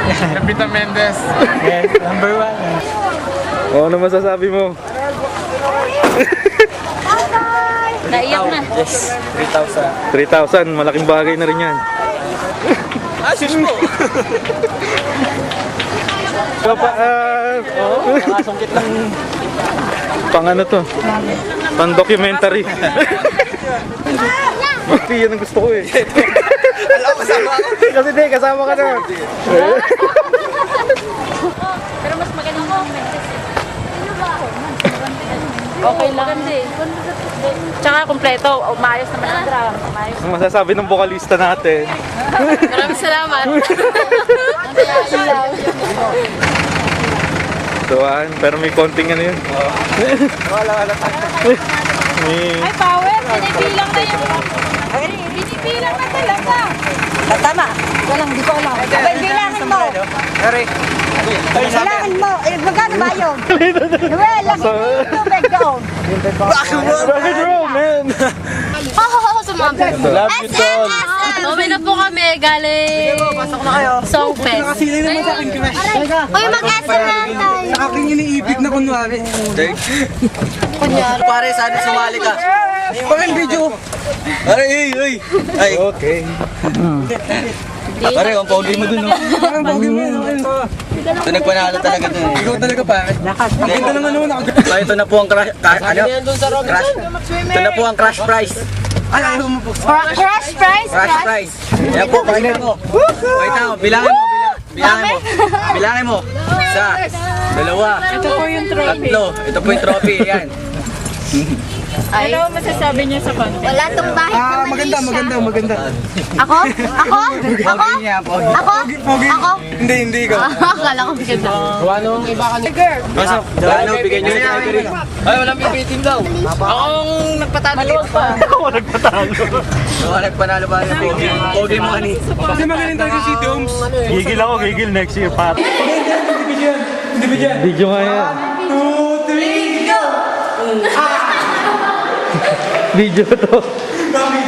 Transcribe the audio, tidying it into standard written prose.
Pepita Mendez. Yes, number 1. O, ano masasabi mo? Naiyak na. Yes, 3,000. 3,000, malaking bagay na rin yan. Sus mo! Nakasungkit lang. Pang ano to? Pang documentary. Mati, yan ang gusto ko eh. Alam ko, kasama ako. Kasi di, kasama ka na. Pero mas maganda ko. Okay lang. Maganda eh. Tsaka kompleto. Umayos naman ang drum. Umayos. Ang masasabi ng vocalista natin. Maraming salamat. Tuwan, pero may konting ano yun. Wala. May... Ay, power. Binibilang na yung... Binibilang na talaga. Tama. Walang, di ko alam. Abay, bilangin mo. Eri. Bilangin mo. Eh, magkano ba yun? Noel, laki tubig doon. Bakit bro, man? Sumampi. Love you, Tol. Uwi na po kami galing Pasok na kayo. Songfest. Nakasili naman sa akin, crush. Uy, mag-SM na tayo. Sa aking iniibig na kunwari. Pare, sana sumali ka. Parang video. Pare, ay. Ay, Okay. pare, ang pogi mo dun, no? Parang bagay mo yun. Ito nagpanalo talaga dun. Ikaw talaga pare. Ang ganda ng ano, So, ito na po ang crash, crash. Ito na po ang crash prize. Ay, ayaw mo po. Crash prize, Crash prize. Yan po, pakinggan mo. Wait na, bilangin mo. Bilangin mo. Isa, dalawa, tatlo. Ito po yung trophy. Yan. Ano masasabi niya sa content? Wala tong bahit Ah, maganda. Ako? Pogi niya, pogi. Pogi. Hindi ikaw. Akala ko maganda. Pasok. Ano, bigyan nyo yung trophy rin. Ay, walang pipitin daw. Akong nagpatalo dito. Ako nagpatalo. So, nagpanalo ba yung pogi? Pogi mo, ani. Kasi magaling talaga si Doms. Gigil ako, gigil next year, Pat. Hindi ba dyan? Video nga yan. 2, 3, go! Video to. Dami